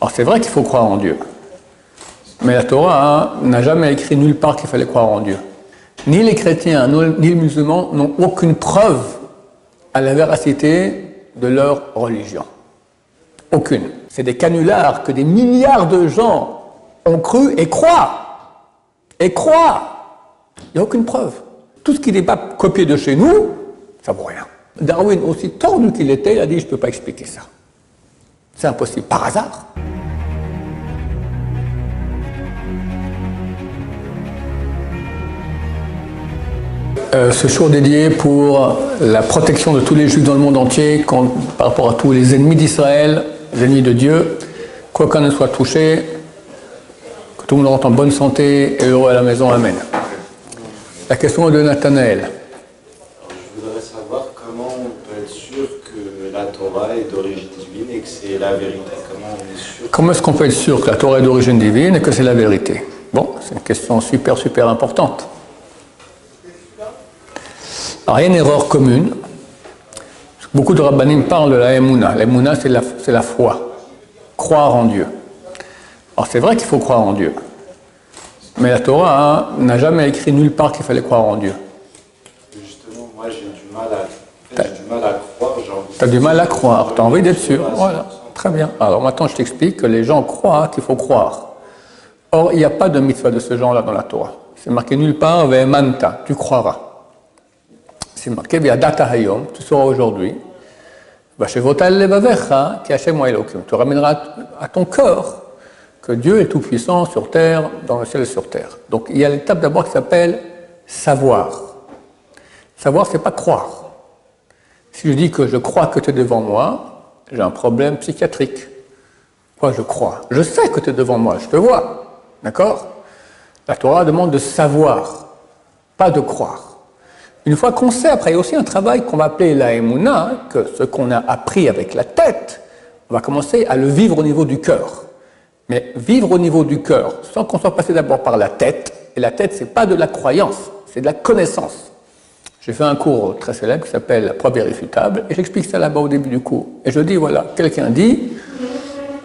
Alors c'est vrai qu'il faut croire en Dieu, mais la Torah n'a jamais écrit nulle part qu'il fallait croire en Dieu. Ni les chrétiens, ni les musulmans n'ont aucune preuve à la véracité de leur religion. Aucune. C'est des canulars que des milliards de gens ont cru et croient. Et croient. Il n'y a aucune preuve. Tout ce qui n'est pas copié de chez nous, ça vaut rien. Darwin, aussi tordu qu'il était, il a dit « je ne peux pas expliquer ça ». C'est impossible. Par hasard. Ce jour dédié pour la protection de tous les Juifs dans le monde entier par rapport à tous les ennemis d'Israël, les ennemis de Dieu, qu'aucun ne soit touché, que tout le monde rentre en bonne santé et heureux à la maison. Amen. La question est de Nathanaël. Je voudrais savoir comment on peut être sûr que la Torah est d'origine divine et que c'est la vérité. Comment est-ce qu'on peut être sûr que la Torah est d'origine divine et que c'est la vérité? Bon, c'est une question super importante. Alors, il y a une erreur commune. Beaucoup de rabbanim parlent de la Emouna. La Emouna, c'est la foi. Croire en Dieu. Alors, c'est vrai qu'il faut croire en Dieu. Mais la Torah n'a jamais écrit nulle part qu'il fallait croire en Dieu. Justement, moi, j'ai du mal à croire. Tu as du mal à croire. Tu as envie d'être sûr. Voilà. Très bien. Alors, maintenant, je t'explique que les gens croient qu'il faut croire. Or, il n'y a pas de mitzvah de ce genre-là dans la Torah. C'est marqué nulle part, ve'emanta, tu croiras. C'est marqué, Ve'adata hayom, tu sauras aujourd'hui. Vashevotal levavecha, ki Hashem Elokim. Tu ramèneras à ton corps que Dieu est tout-puissant sur terre, dans le ciel et sur terre. Donc, il y a l'étape d'abord qui s'appelle savoir. Savoir, c'est pas croire. Si je dis que je crois que tu es devant moi, j'ai un problème psychiatrique. Quoi, je crois? Je sais que tu es devant moi, je te vois. D'accord? La Torah demande de savoir, pas de croire. Une fois qu'on sait, après, il y a aussi un travail qu'on va appeler la Emouna, que ce qu'on a appris avec la tête, on va commencer à le vivre au niveau du cœur. Mais vivre au niveau du cœur, sans qu'on soit passé d'abord par la tête, et la tête, c'est pas de la croyance, c'est de la connaissance. J'ai fait un cours très célèbre qui s'appelle La preuve irréfutable, et j'explique ça là-bas au début du cours. Et je dis, voilà, quelqu'un dit,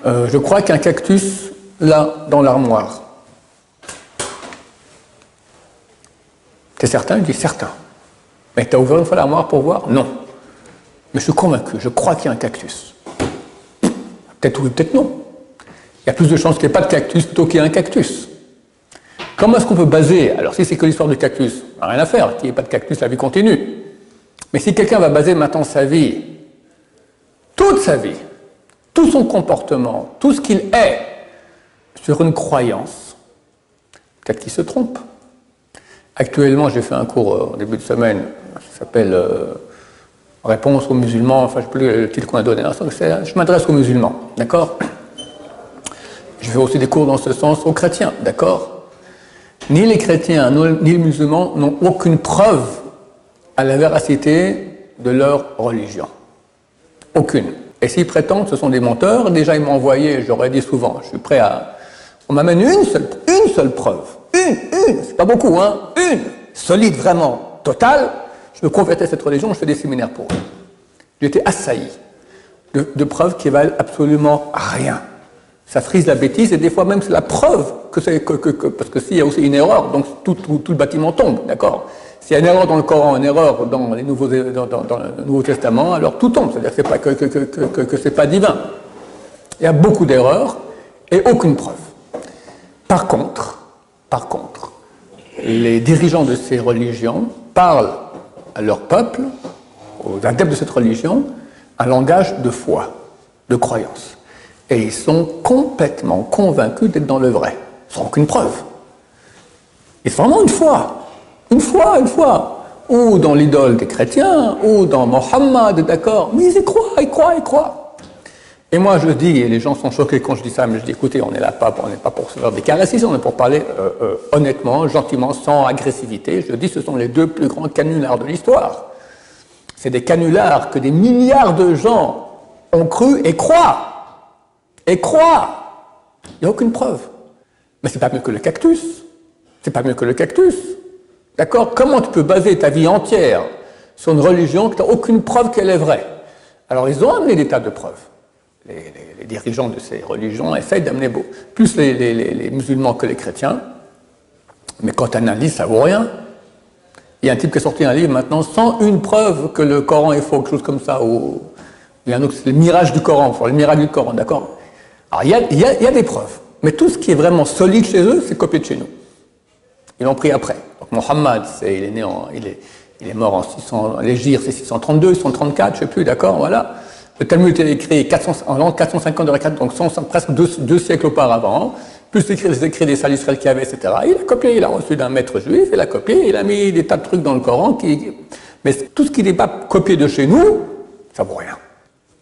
je crois qu'il y a un cactus là, dans l'armoire. T'es certain? Il dit certain. Mais tu as ouvert une fois l'armoire pour voir? Non. Mais je suis convaincu, je crois qu'il y a un cactus. Peut-être oui, peut-être non. Il y a plus de chances qu'il n'y ait pas de cactus plutôt qu'il y ait un cactus. Comment est-ce qu'on peut baser? Alors si c'est que l'histoire du cactus, rien à faire, qu'il n'y ait pas de cactus, la vie continue. Mais si quelqu'un va baser maintenant sa vie, toute sa vie, tout son comportement, tout ce qu'il est, sur une croyance, peut-être qu'il se trompe. Actuellement, j'ai fait un cours au début de semaine, ça s'appelle Réponse aux musulmans, enfin je ne sais plus le titre qu'on a donné, je m'adresse aux musulmans, d'accord? Je fais aussi des cours dans ce sens aux chrétiens, d'accord? Ni les chrétiens, ni les musulmans n'ont aucune preuve à la véracité de leur religion. Aucune. Et s'ils prétendent, ce sont des menteurs, déjà ils m'ont envoyé, j'aurais dit souvent, je suis prêt à... On m'amène une seule preuve. Une, c'est pas beaucoup, hein, une, solide vraiment, totale, je me convertis à cette religion, je fais des séminaires pour eux. J'ai été assailli de preuves qui valent absolument rien. Ça frise la bêtise et des fois même c'est la preuve que c'est parce que s'il y a aussi une erreur, donc tout le bâtiment tombe, d'accord? S'il y a une erreur dans le Coran, une erreur dans le Nouveau Testament, alors tout tombe, c'est-à-dire que c'est pas divin. Il y a beaucoup d'erreurs et aucune preuve. Par contre, les dirigeants de ces religions parlent à leur peuple, aux adeptes de cette religion, un langage de foi, de croyance. Et ils sont complètement convaincus d'être dans le vrai, sans aucune preuve. Et c'est vraiment une foi. Ou dans l'idole des chrétiens, ou dans Mohammed, d'accord, mais ils y croient. Et moi je dis, et les gens sont choqués quand je dis ça, mais je dis écoutez, on n'est pas pour se faire des caresses ici, on est pour parler honnêtement, gentiment, sans agressivité. Je dis ce sont les deux plus grands canulars de l'histoire. C'est des canulars que des milliards de gens ont cru et croient. Il n'y a aucune preuve. Mais c'est pas mieux que le cactus. D'accord? Comment tu peux baser ta vie entière sur une religion que tu n'as aucune preuve qu'elle est vraie? Alors ils ont amené des tas de preuves. les dirigeants de ces religions essayent d'amener plus les musulmans que les chrétiens. Mais quand tu analyses, ça vaut rien. Il y a un type qui a sorti un livre maintenant sans une preuve que le Coran est faux, quelque chose comme ça. Il y a un autre, c'est le mirage du Coran, le miracle du Coran, d'accord. Alors il y a des preuves, mais tout ce qui est vraiment solide chez eux, c'est copié de chez nous. Ils l'ont pris après. Donc Mohammed, il est mort en 600, l'Hégire c'est 632, 634, je sais plus, d'accord, voilà. Le Talmud est écrit en l'an 450 de la 4, donc presque deux siècles auparavant. Plus les écrits des salles d'Israël qu'il y avait, etc. Il a copié, il a reçu d'un maître juif, il a copié, il a mis des tas de trucs dans le Coran. Mais tout ce qui n'est pas copié de chez nous, ça vaut rien.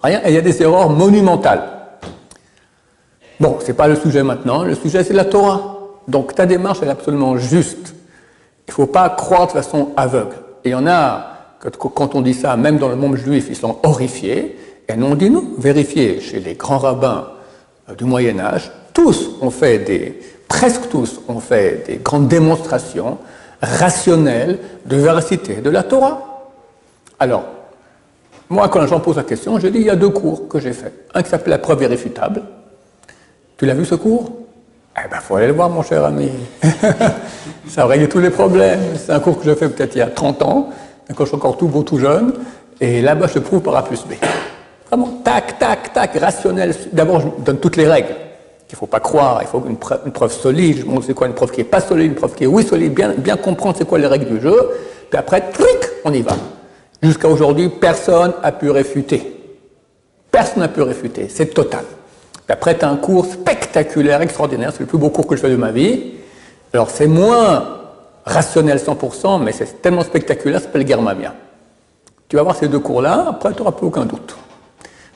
Rien, et il y a des erreurs monumentales. Bon, c'est pas le sujet maintenant, le sujet c'est la Torah. Donc ta démarche elle est absolument juste. Il ne faut pas croire de façon aveugle. Et il y en a, quand on dit ça, même dans le monde juif, ils sont horrifiés. Et nous on dit non, vérifiez chez les grands rabbins du Moyen-Âge, presque tous ont fait des grandes démonstrations rationnelles de véracité de la Torah. Alors, moi, quand les gens posent la question, je dis il y a 2 cours que j'ai faits. Un qui s'appelle la preuve irréfutable. Tu l'as vu ce cours? Eh bien, il faut aller le voir, mon cher ami. Ça règle tous les problèmes. C'est un cours que j'ai fait peut-être il y a 30 ans, quand je suis encore tout beau, tout jeune. Et là-bas, je prouve par A plus B. Vraiment, tac, tac, tac, rationnel. D'abord, je donne toutes les règles. Il ne faut pas croire, il faut une preuve solide. Je montre c'est quoi une preuve qui n'est pas solide, une preuve qui est oui solide, bien comprendre c'est quoi les règles du jeu. Puis après, tric, on y va. Jusqu'à aujourd'hui, personne n'a pu réfuter. Personne n'a pu réfuter, c'est total. Puis après, tu as un cours spectaculaire, extraordinaire, c'est le plus beau cours que je fais de ma vie. Alors c'est moins rationnel 100%, mais c'est tellement spectaculaire, ça s'appelle Germania. Tu vas voir ces 2 cours-là, après tu n'auras plus aucun doute.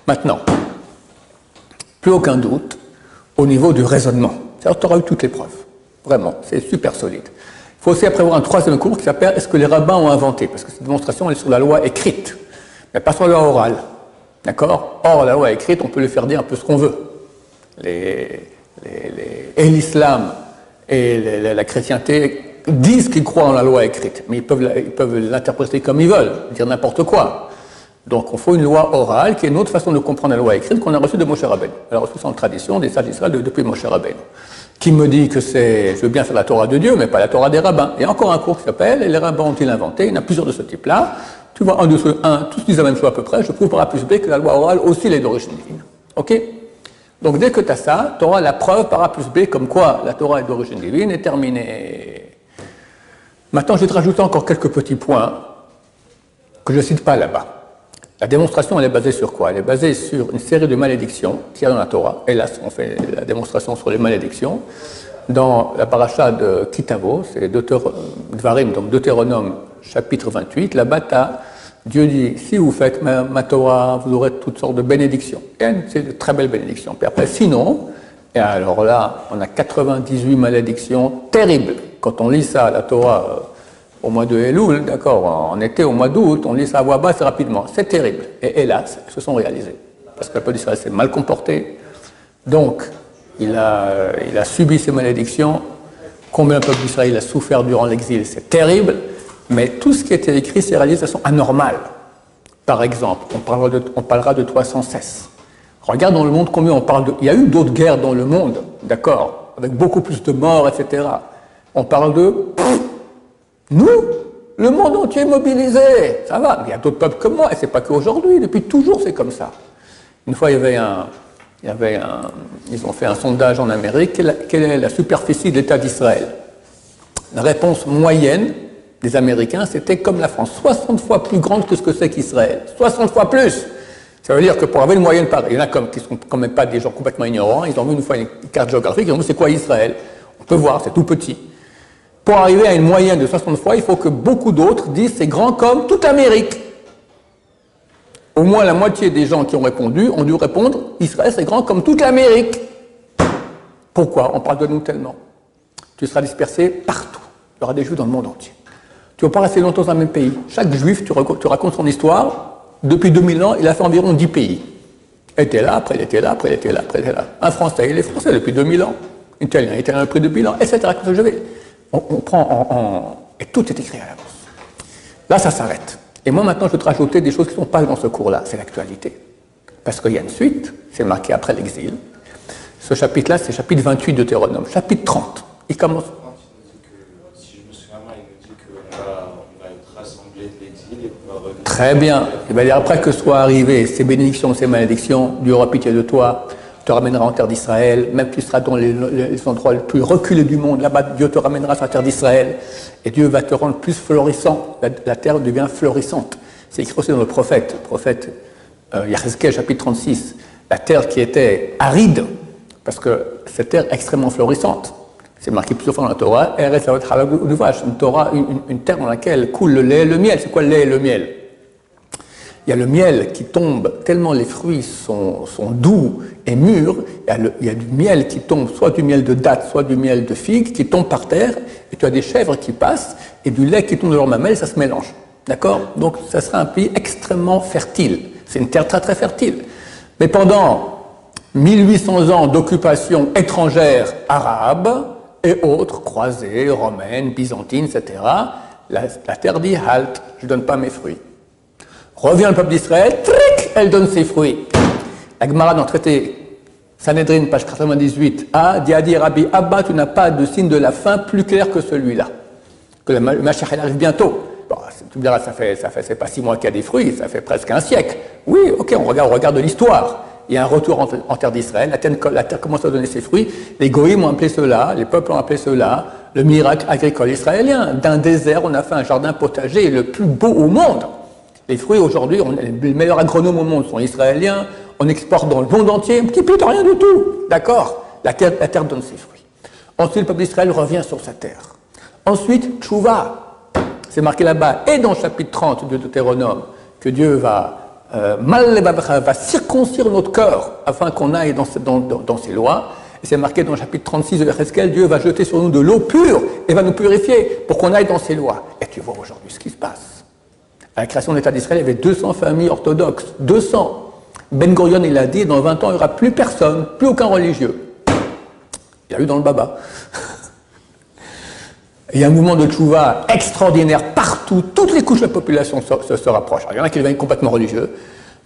Maintenant, plus aucun doute au niveau du raisonnement. C'est-à-dire tu auras eu toutes les preuves. Vraiment, c'est super solide. Il faut aussi après avoir un 3e cours qui s'appelle « Est-ce que les rabbins ont inventé ?» Parce que cette démonstration elle est sur la loi écrite, mais pas sur la loi orale. D'accord? Or, la loi écrite, on peut lui faire dire un peu ce qu'on veut. Et l'islam et la chrétienté disent qu'ils croient en la loi écrite, mais ils peuvent l'interpréter comme ils veulent, dire n'importe quoi. Donc, il faut une loi orale qui est une autre façon de comprendre la loi écrite qu'on a reçue de Moshe Rabbeinu. Elle a reçu ça en tradition des sages d'Israël depuis Moshe Rabbeinu. Qui me dit que je veux bien faire la Torah de Dieu, mais pas la Torah des rabbins. Il y a encore un cours qui s'appelle « Et les rabbins ont-ils inventé ?» Il y en a plusieurs de ce type-là. Tu vois, tous disent la même chose à peu près. Je prouve par A plus B que la loi orale aussi elle est d'origine divine. Ok? Donc, dès que tu as ça, tu auras la preuve par A plus B comme quoi la Torah est d'origine divine est terminée. Maintenant, je vais te rajouter encore quelques petits points que je ne cite pas là-bas. La démonstration, elle est basée sur quoi? Elle est basée sur une série de malédictions qu'il y a dans la Torah. Et là, on fait la démonstration sur les malédictions. Dans la paracha de Kitavo, c'est Dvarim, donc Deutéronome, chapitre 28, là-bas, Dieu dit, si vous faites ma Torah, vous aurez toutes sortes de bénédictions. Et c'est de très belles bénédictions. Puis après, sinon, et alors là, on a 98 malédictions terribles. Quand on lit ça, la Torah, au mois de Elul, d'accord, en été, au mois d'août, on lit ça à voix basse rapidement. C'est terrible. Et hélas, elles se sont réalisées. Parce que le peuple d'Israël s'est mal comporté. Donc, il a subi ces malédictions. Combien le peuple d'Israël a souffert durant l'exil, c'est terrible. Mais tout ce qui était écrit s'est réalisé de façon anormale. Par exemple, on parlera de toi sans cesse. Regarde dans le monde combien on parle de... Il y a eu d'autres guerres dans le monde, d'accord, avec beaucoup plus de morts, etc. On parle de... Nous, le monde entier est mobilisé, ça va. Il y a d'autres peuples comme moi, et c'est pas qu'aujourd'hui, depuis toujours c'est comme ça. Une fois, ils ont fait un sondage en Amérique, quelle est la superficie de l'État d'Israël? La réponse moyenne des Américains, c'était comme la France, 60 fois plus grande que ce que c'est qu'Israël. 60 fois plus. Ça veut dire que pour avoir une moyenne pareille, il y en a qui ne sont quand même pas des gens complètement ignorants, ils ont vu une fois une carte géographique, ils ont vu c'est quoi Israël? On peut voir, c'est tout petit. Pour arriver à une moyenne de 60 fois, il faut que beaucoup d'autres disent c'est grand comme toute l'Amérique. Au moins la moitié des gens qui ont répondu ont dû répondre Israël c'est grand comme toute l'Amérique. Pourquoi? On parle de nous tellement. Tu seras dispersé partout. Il y aura des juifs dans le monde entier. Tu ne vas pas rester longtemps dans un même pays. Chaque juif, tu racontes son histoire. Depuis 2000 ans, il a fait environ 10 pays. Il était là, après il était là, après il était là, après il était là. Un Français, il est français depuis 2000 ans. Italien depuis 2000 ans, etc. On prend et tout est écrit à l'avance. Là, ça s'arrête. Et moi, maintenant, je vais te rajouter des choses qui ne sont pas dans ce cours-là. C'est l'actualité. Parce qu'il y a une suite, c'est marqué après l'exil. Ce chapitre-là, c'est le chapitre 28 de Deutéronome. Chapitre 30, il commence... Si je me souviens mal, il nous dit qu'on va être rassemblés de l'exil et qu'on va revenir. Très bien. Il va dire après que soient arrivées ces bénédictions, ces malédictions, Dieu aura pitié de toi, te ramènera en terre d'Israël, même tu seras dans les endroits les plus reculés du monde, là-bas Dieu te ramènera sur la terre d'Israël, et Dieu va te rendre plus florissant, la terre devient florissante. C'est écrit aussi dans le prophète Yahezkel, chapitre 36, la terre qui était aride, parce que cette terre extrêmement florissante, c'est marqué plusieurs fois dans la Torah, une terre dans laquelle coule le lait et le miel. C'est quoi le lait et le miel? Il y a le miel qui tombe, tellement les fruits sont doux et mûrs, il y a du miel qui tombe, soit du miel de date, soit du miel de figue, qui tombe par terre, et tu as des chèvres qui passent, et du lait qui tombe de leur mamelle, ça se mélange. D'accord? Donc ça sera un pays extrêmement fertile. C'est une terre très très fertile. Mais pendant 1800 ans d'occupation étrangère arabe et autres, croisées, romaines, byzantines, etc., la terre dit « halte, je ne donne pas mes fruits ». Revient le peuple d'Israël, tric, elle donne ses fruits. La Gemara dans le traité Sanhedrin, page 98, dit à Rabbi Abba, tu n'as pas de signe de la fin plus clair que celui-là. Que le Mashiach arrive bientôt. Bon, tu me diras, c'est pas 6 mois qu'il y a des fruits, ça fait presque un siècle. Oui, ok, on regarde l'histoire. Il y a un retour en terre d'Israël, la terre commence à donner ses fruits. Les goïms ont appelé cela, les peuples ont appelé cela le miracle agricole israélien. D'un désert, on a fait un jardin potager le plus beau au monde. Les fruits, aujourd'hui, les meilleurs agronomes au monde sont israéliens, on exporte dans le monde entier, un petit peu de rien du tout. D'accord? La terre donne ses fruits. Ensuite, le peuple d'Israël revient sur sa terre. Ensuite, tchouva, c'est marqué là-bas, et dans le chapitre 30 de Deutéronome, que Dieu va circoncire notre cœur afin qu'on aille dans ses lois. Et c'est marqué dans le chapitre 36 de Yahezkel, Dieu va jeter sur nous de l'eau pure et va nous purifier pour qu'on aille dans ses lois. Et tu vois aujourd'hui ce qui se passe. À la création de l'État d'Israël, il y avait 200 familles orthodoxes. 200. Ben Gurion, il a dit, dans 20 ans, il n'y aura plus personne, plus aucun religieux. Il y a eu dans le baba. Il y a un mouvement de tchouva extraordinaire partout. Toutes les couches de la population se rapprochent. Alors, il y en a qui deviennent complètement religieux.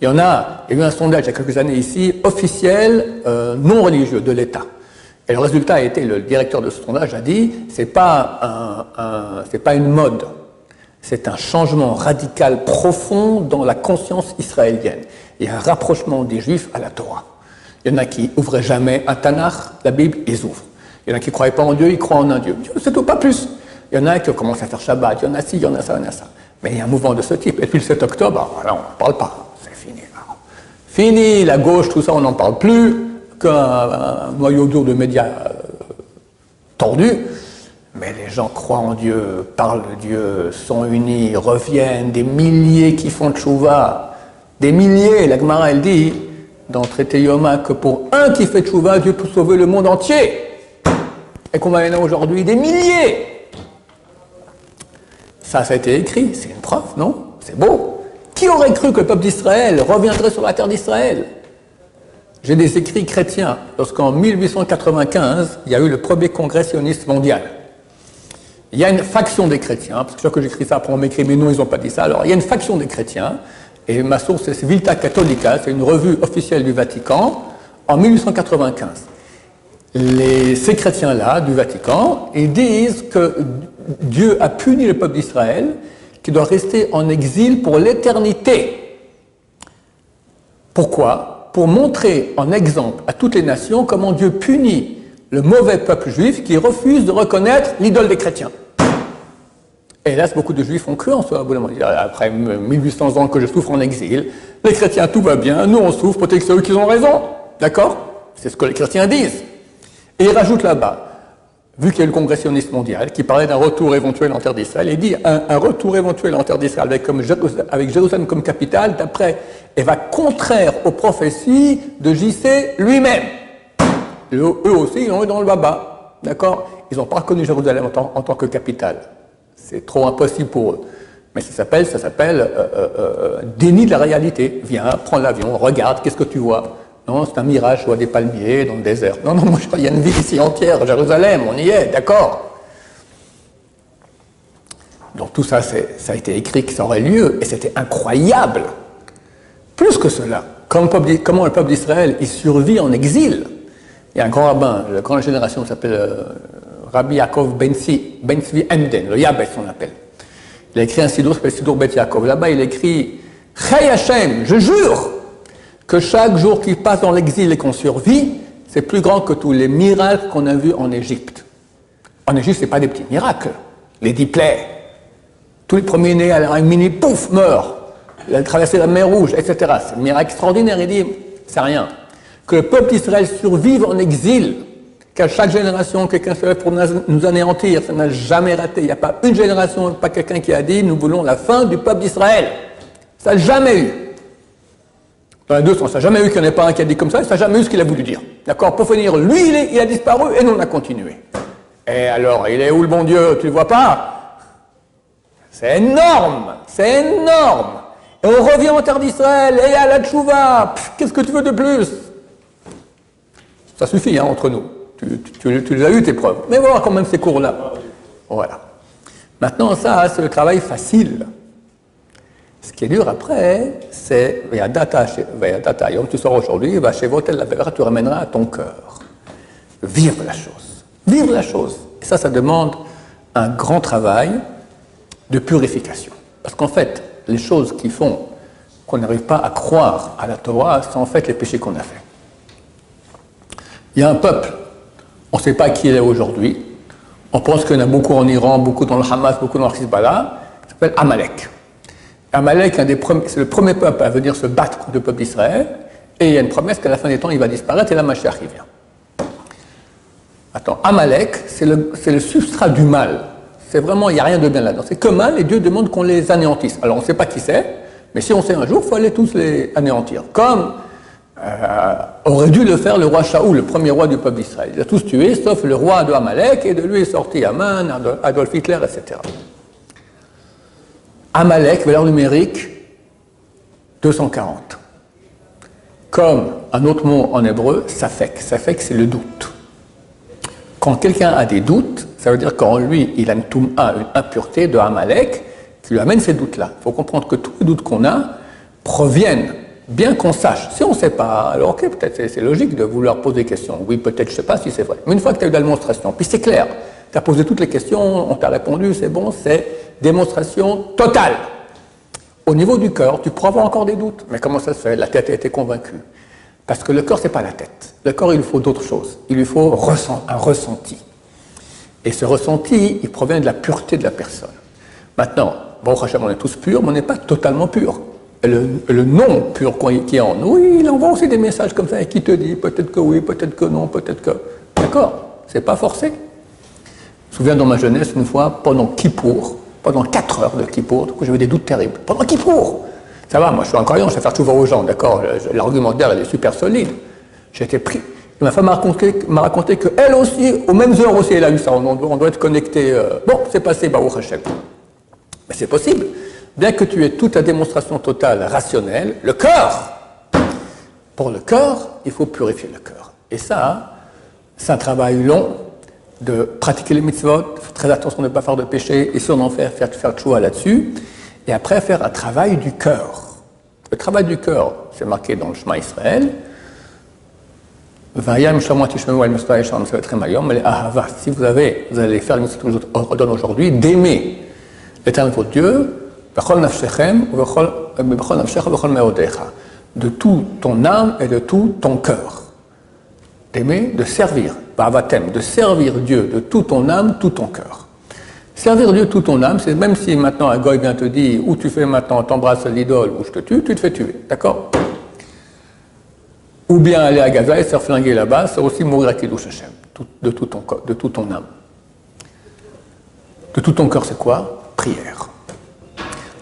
Il y a eu un sondage il y a quelques années ici, officiel, non religieux de l'État. Et le résultat a été, le directeur de ce sondage a dit, c'est pas une mode. C'est un changement radical profond dans la conscience israélienne. Il y a un rapprochement des Juifs à la Torah. Il y en a qui ouvraient jamais un Tanakh, la Bible, ils ouvrent. Il y en a qui ne croyaient pas en Dieu, ils croient en un Dieu. C'est tout, pas plus. Il y en a qui commencent à faire Shabbat, il y en a ci, il y en a ça, il y en a ça. Mais il y a un mouvement de ce type. Et puis le 7 octobre, là, on n'en parle pas. C'est fini. Là. Fini, la gauche, tout ça, on n'en parle plus. Qu'un noyau dur de médias tordus. Mais les gens croient en Dieu, parlent de Dieu, sont unis, reviennent, des milliers qui font tchouva, des milliers. La Gemara, elle dit, dans le traité Yoma, que pour un qui fait tchouva, Dieu peut sauver le monde entier. Et qu'on va y en avoir aujourd'hui des milliers. Ça a été écrit, c'est une preuve, non? C'est beau. Qui aurait cru que le peuple d'Israël reviendrait sur la terre d'Israël? J'ai des écrits chrétiens, lorsqu'en 1895, il y a eu le premier congrès sioniste mondial. Il y a une faction des chrétiens, parce que chaque fois que j'écris ça, après on m'écrit, mais non, ils n'ont pas dit ça. Alors, il y a une faction des chrétiens, et ma source, c'est Vilta Catholica, c'est une revue officielle du Vatican, en 1895. Ces chrétiens-là, du Vatican, ils disent que Dieu a puni le peuple d'Israël, qui doit rester en exil pour l'éternité. Pourquoi? Pour montrer en exemple à toutes les nations comment Dieu punit le mauvais peuple juif qui refuse de reconnaître l'idole des chrétiens. Et hélas, beaucoup de juifs ont cru en soi. Après 1800 ans que je souffre en exil, les chrétiens, tout va bien, nous on souffre, peut-être que c'est eux qui ont raison. D'accord? C'est ce que les chrétiens disent. Et il rajoute là-bas, vu qu'il y a eu le congrès sioniste mondial, qui parlait d'un retour éventuel en terre d'Israël, il dit un retour éventuel en terre d'Israël avec Jérusalem comme capitale, d'après, et va contraire aux prophéties de JC lui-même. Eux aussi, ils ont eu dans le baba. D'accord? Ils n'ont pas reconnu Jérusalem en tant que capitale. C'est trop impossible pour eux. Mais ça s'appelle déni de la réalité. Viens, prends l'avion, regarde, qu'est-ce que tu vois? Non, c'est un mirage, je vois des palmiers dans le désert. Non, moi, il y a une ville ici entière, Jérusalem, on y est, d'accord? Donc tout ça, ça a été écrit que ça aurait lieu, et c'était incroyable. Plus que cela, comment le peuple d'Israël il survit en exil. Il y a un grand rabbin, la grande génération s'appelle Rabbi Yaakov Ben Zvi Emden, le Yabes on l'appelle. Il a écrit un sidour, s'appelle Sidour Bet Yaakov. Là-bas, il écrit Chai Hashem, je jure que chaque jour qui passe dans l'exil et qu'on survit, c'est plus grand que tous les miracles qu'on a vus en Égypte. En Égypte, ce n'est pas des petits miracles. Les 10 plaies, tous les premiers-nés, un mini pouf, meurt. Il a traversé la mer Rouge, etc. C'est un miracle extraordinaire. Il dit, c'est rien. Que le peuple d'Israël survive en exil, qu'à chaque génération, quelqu'un se lève pour nous anéantir, ça n'a jamais raté. Il n'y a pas une génération, pas quelqu'un qui a dit, nous voulons la fin du peuple d'Israël. Ça n'a jamais eu. Dans les deux sens, ça n'a jamais eu qu'il n'y en ait pas un qui a dit comme ça, ça n'a jamais eu ce qu'il a voulu dire. D'accord? Pour finir, lui, il a disparu et nous, on a continué. Et alors, il est où le bon Dieu? Tu ne le vois pas? C'est énorme! C'est énorme! Et on revient en terre d'Israël, et à la tchouva, qu'est-ce que tu veux de plus? Ça suffit, hein, entre nous. Tu les as eu, tes preuves. Mais voilà quand même ces cours-là. Voilà. Maintenant, ça, c'est le travail facile. Ce qui est dur après, c'est Vayadata, tu sors aujourd'hui, va chez Votel la Vera, tu ramèneras à ton cœur. Vivre la chose. Vivre la chose. Et ça demande un grand travail de purification. Parce qu'en fait, les choses qui font qu'on n'arrive pas à croire à la Torah, c'est en fait les péchés qu'on a faits. Il y a un peuple, on ne sait pas qui il est aujourd'hui, on pense qu'il y en a beaucoup en Iran, beaucoup dans le Hamas, beaucoup dans le Hezbollah, il s'appelle Amalek. Amalek, c'est le premier peuple à venir se battre contre le peuple d'Israël, et il y a une promesse qu'à la fin des temps, il va disparaître, et la Mashiach il vient. Attends, Amalek, c'est le substrat du mal. C'est vraiment, il n'y a rien de bien là-dedans. C'est que mal, et Dieu demande qu'on les anéantisse. Alors, on ne sait pas qui c'est, mais si on sait un jour, il faut aller tous les anéantir. Comme aurait dû le faire le roi Shaoul, le premier roi du peuple d'Israël. Il a tous tué, sauf le roi de Amalek, et de lui est sorti Haman, Adolf Hitler, etc. Amalek, valeur numérique, 240. Comme un autre mot en hébreu, safek. Safek, c'est le doute. Quand quelqu'un a des doutes, ça veut dire qu'en lui, il a une touma, une impureté de Amalek, qui lui amène ces doutes-là. Il faut comprendre que tous les doutes qu'on a proviennent, bien qu'on sache. Si on ne sait pas, alors ok, peut-être c'est logique de vouloir poser des questions. Oui, peut-être, je ne sais pas si c'est vrai. Mais une fois que tu as eu la démonstration, puis c'est clair, tu as posé toutes les questions, on t'a répondu, c'est bon, c'est démonstration totale. Au niveau du cœur, tu pourras avoir encore des doutes. Mais comment ça se fait? La tête a été convaincue. Parce que le corps, ce n'est pas la tête. Le corps, il lui faut d'autres choses. Il lui faut un ressenti. Et ce ressenti, il provient de la pureté de la personne. Maintenant, bon, on est tous purs, mais on n'est pas totalement purs. Et le non pur qui est en nous, il envoie aussi des messages comme ça, et qui te dit peut-être que oui, peut-être que non, peut-être que... D'accord, c'est pas forcé. Je me souviens dans ma jeunesse, une fois, pendant Kippour, pendant 4 heures de Kippour, j'avais des doutes terribles. Pendant Kippour! Ça va, moi je suis un croyant, je sais faire tout voir aux gens, d'accord? L'argumentaire, il est super solide. J'ai été pris. Et ma femme m'a raconté qu'elle aussi, aux mêmes heures aussi, elle a eu ça. On doit être connecté. Bon, c'est passé, Baruch Hashem. Mais c'est possible. Bien que tu aies toute ta démonstration totale rationnelle, le cœur, pour le cœur, il faut purifier le cœur. Et ça, c'est un travail long de pratiquer les mitzvot, faire très attention de ne pas faire de péché, et si on en fait, faire tchoua là-dessus, et après faire un travail du cœur. Le travail du cœur, c'est marqué dans le Shema Israël. Si vous allez faire le mitzvot que je vous ordonne aujourd'hui, d'aimer l'Éternel votre Dieu, de toute ton âme et de tout ton cœur. D'aimer, de servir, de servir Dieu de toute ton âme, tout ton cœur. Servir Dieu toute ton âme, c'est même si maintenant un goy vient te dire où tu fais maintenant, t'embrasses l'idole ou je te tue, tu te fais tuer, d'accord? Ou bien aller à Gaza et se faire flinguer là-bas, c'est aussi mourir à Kiddush Hashem, de tout ton corps, de toute ton âme. De tout ton cœur, c'est quoi? Prière.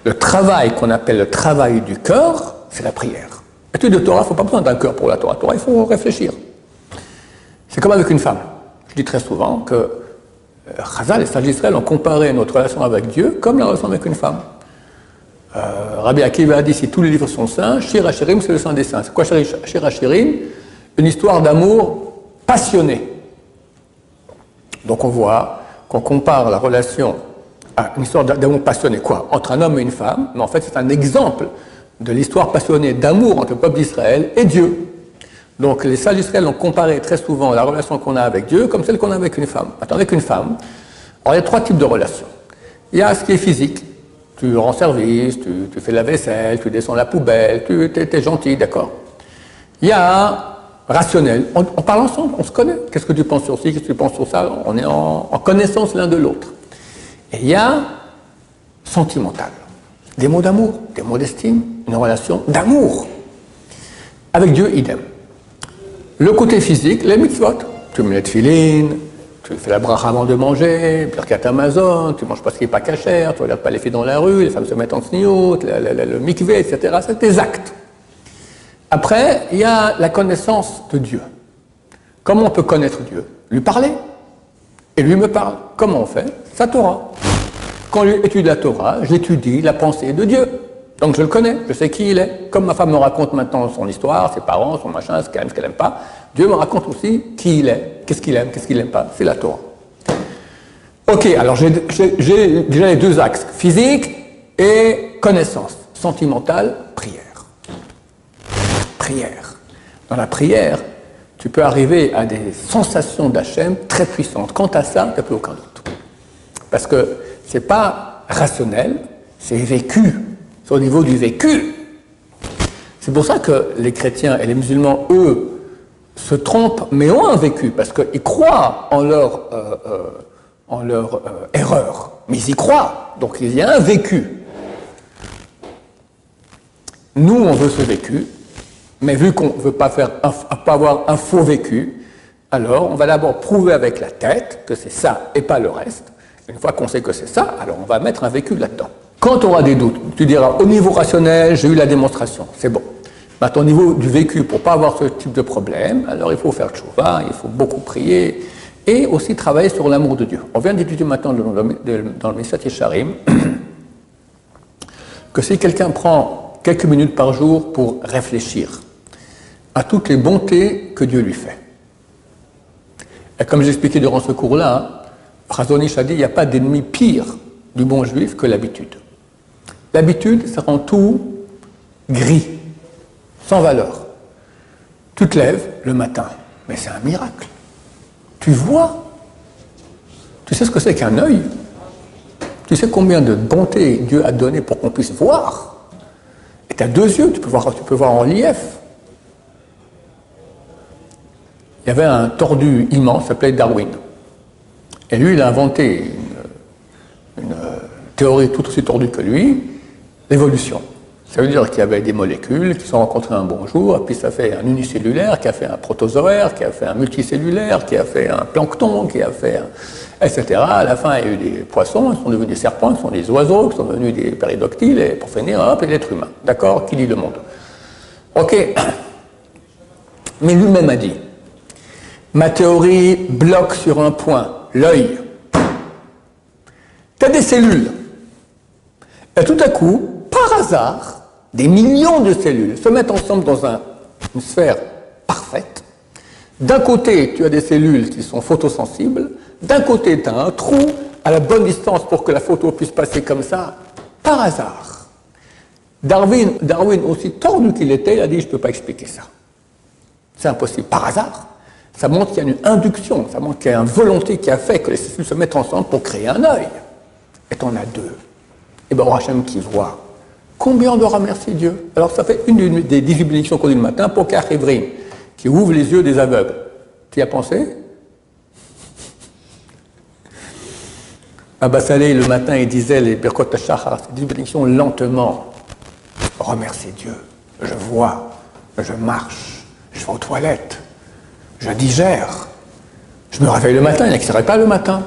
Le travail qu'on appelle le travail du cœur, c'est la prière. L'étude de Torah, il ne faut pas besoin d'un cœur pour la Torah. La Torah, il faut réfléchir. C'est comme avec une femme. Je dis très souvent que Chazal et sages d'Israël ont comparé notre relation avec Dieu comme la relation avec une femme. Rabbi Akiva a dit, si tous les livres sont saints, Shir HaShirim, c'est le saint des saints. C'est quoi Shir HaShirim? Une histoire d'amour passionnée. Donc on voit qu'on compare la relation à une histoire d'amour passionné, quoi, entre un homme et une femme, mais en fait c'est un exemple de l'histoire passionnée d'amour entre le peuple d'Israël et Dieu. Donc les sages d'Israël ont comparé très souvent la relation qu'on a avec Dieu comme celle qu'on a avec une femme. Maintenant, avec une femme, alors, il y a 3 types de relations. Il y a ce qui est physique. Tu rends service, tu fais la vaisselle, tu descends la poubelle, tu es gentil, d'accord. Il y a rationnel. On parle ensemble, on se connaît. Qu'est-ce que tu penses sur ci, qu'est-ce que tu penses sur ça? On est en connaissance l'un de l'autre. Et il y a sentimental. Des mots d'amour, des mots d'estime, une relation d'amour. Avec Dieu, idem. Le côté physique, les mitzvot. Tu mets les tefilines, tu fais la bracha avant de manger, Birkat Amazon, tu ne manges pas ce qui n'est pas cachère, tu ne regardes pas les filles dans la rue, les femmes se mettent en sniout, le mikvé, etc. C'est tes actes. Après, il y a la connaissance de Dieu. Comment on peut connaître Dieu? Lui parler. Et lui me parle. Comment on fait? Sa Torah. Quand j'étudie la Torah, j'étudie la pensée de Dieu. Donc je le connais, je sais qui il est. Comme ma femme me raconte maintenant son histoire, ses parents, son machin, ce qu'elle aime, ce qu'elle n'aime pas, Dieu me raconte aussi qui il est, qu'est-ce qu'il aime, qu'est-ce qu'il n'aime pas. C'est la Torah. Ok, alors j'ai déjà les 2 axes, physique et connaissance. Sentimentale, prière. Prière. Dans la prière, tu peux arriver à des sensations d'Hachem très puissantes. Quant à ça, tu n'as plus aucun doute. Parce que ce n'est pas rationnel, c'est vécu. C'est au niveau du vécu. C'est pour ça que les chrétiens et les musulmans, eux, se trompent, mais ont un vécu, parce qu'ils croient en leur erreur. Mais ils y croient, donc il y a un vécu. Nous, on veut ce vécu, mais vu qu'on ne veut pas avoir un faux vécu, alors on va d'abord prouver avec la tête que c'est ça et pas le reste. Une fois qu'on sait que c'est ça, alors on va mettre un vécu là-dedans. Quand tu auras des doutes, tu diras, au niveau rationnel, j'ai eu la démonstration, c'est bon. Maintenant, au niveau du vécu, pour ne pas avoir ce type de problème, alors il faut faire tchouva, il faut beaucoup prier, et aussi travailler sur l'amour de Dieu. On vient d'étudier maintenant dans le Mesat Yesharim que si quelqu'un prend quelques minutes par jour pour réfléchir à toutes les bontés que Dieu lui fait. Et comme j'expliquais durant ce cours-là, Chazon Ish a dit, il n'y a pas d'ennemi pire du bon juif que l'habitude. L'habitude, ça rend tout gris, sans valeur. Tu te lèves le matin, mais c'est un miracle. Tu vois. Tu sais ce que c'est qu'un œil? Tu sais combien de bonté Dieu a donné pour qu'on puisse voir? Et tu as 2 yeux, tu peux voir en relief. Il y avait un tordu immense, il s'appelait Darwin. Et lui, il a inventé une théorie tout aussi tordue que lui, l'évolution. Ça veut dire qu'il y avait des molécules qui se sont rencontrées un bon jour, puis ça fait un unicellulaire, qui a fait un protozoaire, qui a fait un multicellulaire, qui a fait un plancton, qui a fait un... etc. À la fin, il y a eu des poissons, ils sont devenus des serpents, ils sont des oiseaux, ils sont devenus des péridoctiles, et pour finir, hop, l'être humain. D'accord? Qui lit le monde? Ok. Mais lui-même a dit, ma théorie bloque sur un point, l'œil. Tu as des cellules. Et tout à coup, par hasard, des millions de cellules se mettent ensemble dans une sphère parfaite. D'un côté, tu as des cellules qui sont photosensibles. D'un côté, tu as un trou à la bonne distance pour que la photo puisse passer comme ça, par hasard. Darwin, aussi tordu qu'il était, il a dit, je ne peux pas expliquer ça. C'est impossible. Par hasard. Ça montre qu'il y a une induction, ça montre qu'il y a une volonté qui a fait que les cellules se mettent ensemble pour créer un œil. Et tu en as 2. Et bien, Hachem qui voit. Combien on doit remercier Dieu? Alors, ça fait une des 18 bénédictions qu'on dit le matin, pour Kachivrim, qui ouvre les yeux des aveugles. Tu y as pensé? Abba Saleh, le matin, il disait les Birkot HaShachar, ces 18 bénédictions lentement. Remercier Dieu. Je vois, je marche, je vais aux toilettes, je digère. Je me réveille le matin, il n'y en a qui ne se réveillent pas le matin.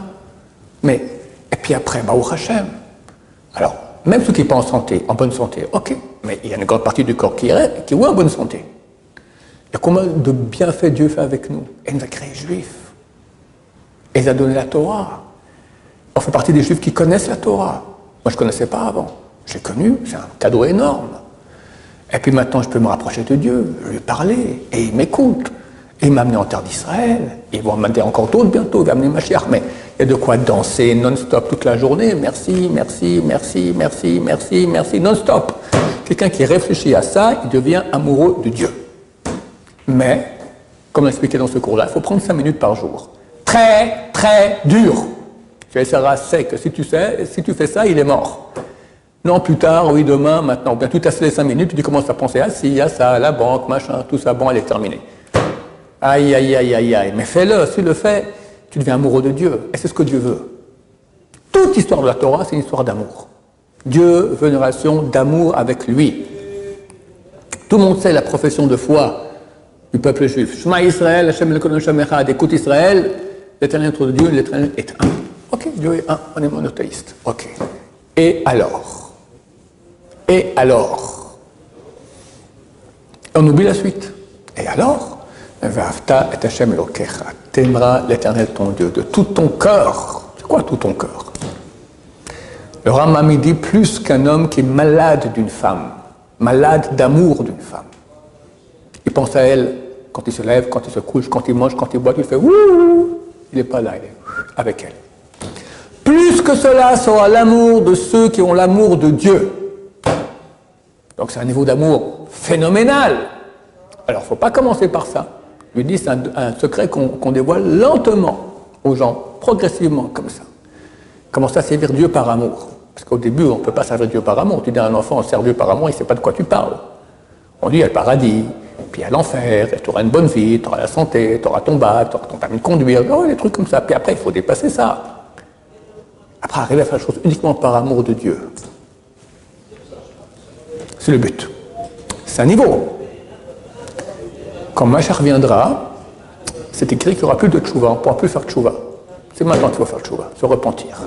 Mais, et puis après, Baruch Hashem. Alors, même ceux qui ne sont pas en santé, en bonne santé, ok, mais il y a une grande partie du corps qui est en bonne santé. Il y a combien de bienfaits Dieu fait avec nous? Il nous a créés juifs. Et il nous a donné la Torah. On fait partie des juifs qui connaissent la Torah. Moi, je ne connaissais pas avant. J'ai connu, c'est un cadeau énorme. Et puis maintenant, je peux me rapprocher de Dieu, lui parler, et il m'écoute. Et il m'a amené en terre d'Israël. Ils vont m'amener encore d'autres bientôt, il va amener Mashiach. Mais il y a de quoi danser non-stop toute la journée. Merci, merci, merci, merci, merci, merci, non-stop. Quelqu'un qui réfléchit à ça, il devient amoureux de Dieu. Mais, comme on expliqué dans ce cours-là, il faut prendre 5 minutes par jour. Très, très dur. Tu essaieras sec. Si tu fais ça, il est mort. Non, plus tard, oui, demain, maintenant. Bien, tu t'assieds les 5 minutes, tu commences à penser à ci, à ça, à la banque, machin, tout ça, bon, elle est terminée. Aïe, aïe, aïe, aïe, aïe. Mais fais-le, si tu le fais, tu deviens amoureux de Dieu. Et c'est ce que Dieu veut. Toute l'histoire de la Torah, c'est une histoire d'amour. Dieu veut une relation d'amour avec lui. Tout le monde sait la profession de foi du peuple juif. Shema Israël, Hashem Elokeinu Hashem Echad. Écoute Israël, l'éternel est notre Dieu, l'éternel est un. Ok, Dieu est un, on est monothéiste. Ok. Et alors? Et alors? On oublie la suite. Et alors? V'ahavta et Hashem Elokecha. T'aimeras l'éternel ton Dieu de tout ton cœur. C'est quoi tout ton cœur? Le Rambam dit plus qu'un homme qui est malade d'une femme, malade d'amour d'une femme. Il pense à elle quand il se lève, quand il se couche, quand il mange, quand il boit, il fait ouh, il n'est pas là, il est avec elle. Plus que cela sera l'amour de ceux qui ont l'amour de Dieu. Donc c'est un niveau d'amour phénoménal. Alors il ne faut pas commencer par ça. Je lui dis c'est un secret qu'on dévoile lentement aux gens, progressivement comme ça. Commence à servir Dieu par amour. Parce qu'au début, on ne peut pas servir Dieu par amour. Tu dis à un enfant, on sert Dieu par amour, il ne sait pas de quoi tu parles. On dit, il y a le paradis, puis il y a l'enfer, tu auras une bonne vie, tu auras la santé, tu auras ton bac, tu auras ton permis de conduire, oh, des trucs comme ça. Puis après, il faut dépasser ça. Après, arriver à faire la chose uniquement par amour de Dieu. C'est le but. C'est un niveau. Quand Mashiach reviendra, c'est écrit qu'il n'y aura plus de tchouva, on ne pourra plus faire tchouva. C'est maintenant qu'il faut faire tchouva, se repentir.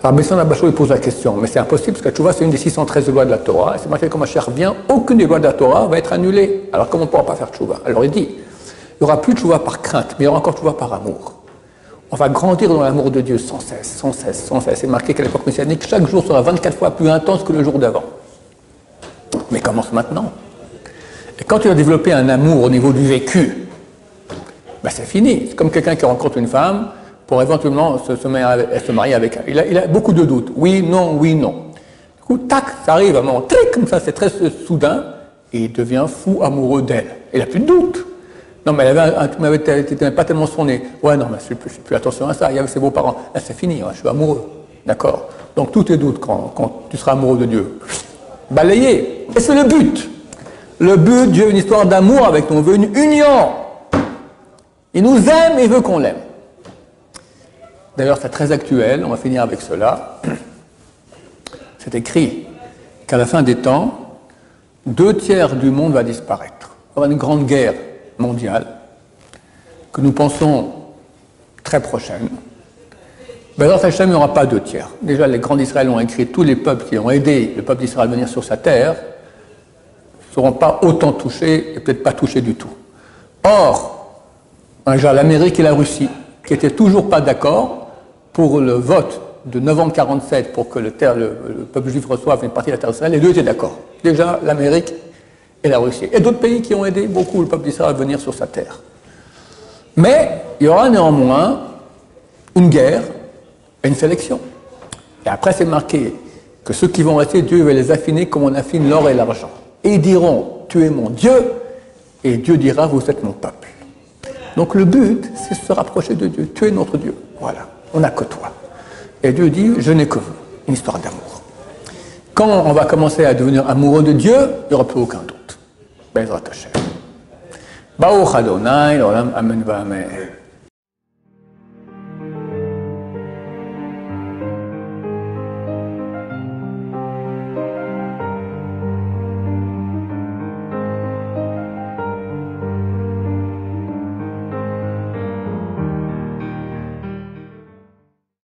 Alors Besson Abachou il pose la question, mais c'est impossible parce que la tchouva c'est une des 613 lois de la Torah, et c'est marqué que quand Mashiach revient, aucune des lois de la Torah va être annulée. Alors comment on ne pourra pas faire tchouva? Alors il dit, il n'y aura plus de tchouva par crainte, mais il y aura encore tchouva par amour. On va grandir dans l'amour de Dieu sans cesse, sans cesse, sans cesse. C'est marqué qu'à l'époque messianique, chaque jour sera 24 fois plus intense que le jour d'avant. Mais commence maintenant. Et quand tu as développé un amour au niveau du vécu, ben c'est fini. C'est comme quelqu'un qui rencontre une femme pour éventuellement se marier avec elle. Il a beaucoup de doutes. Oui, non, oui, non. Du coup, tac, ça arrive à un moment, tric, comme ça, c'est très soudain, et il devient fou amoureux d'elle. Il n'a plus de doute. Non, mais tu n'avais pas tellement son nez. Ouais, non, mais je fais plus attention à ça. Il y avait ses beaux-parents. Là, c'est fini, je suis amoureux. D'accord? Donc, tous tes doutes, quand tu seras amoureux de Dieu, balayé. Et c'est le but. Le but, Dieu veut une histoire d'amour avec nous. Il veut une union. Il nous aime et il veut qu'on l'aime. D'ailleurs, c'est très actuel. On va finir avec cela. C'est écrit qu'à la fin des temps, 2/3 du monde va disparaître. Il y aura une grande guerre mondiale que nous pensons très prochaine. Bezrat Hashem, il n'y aura pas 2/3. Déjà, les grands d'Israël ont écrit, tous les peuples qui ont aidé le peuple d'Israël à venir sur sa terre ne seront pas autant touchés et peut-être pas touchés du tout. Or, déjà l'Amérique et la Russie, qui n'étaient toujours pas d'accord pour le vote de novembre 47 pour que le peuple juif reçoive une partie de la terre d'Israël, les deux étaient d'accord. Déjà, l'Amérique et la Russie. Et d'autres pays qui ont aidé beaucoup le peuple d'Israël à venir sur sa terre. Mais il y aura néanmoins une guerre et une sélection. Et après, c'est marqué que ceux qui vont rester, Dieu va les affiner comme on affine l'or et l'argent. Et ils diront, tu es mon Dieu, et Dieu dira, vous êtes mon peuple. Donc le but, c'est de se rapprocher de Dieu. Tu es notre Dieu. Voilà, on n'a que toi. Et Dieu dit, je n'ai que vous. Une histoire d'amour. Quand on va commencer à devenir amoureux de Dieu, il n'y aura plus aucun doute. Bezrat Hashem. Baruch Adonai, l'olam, amen, amen.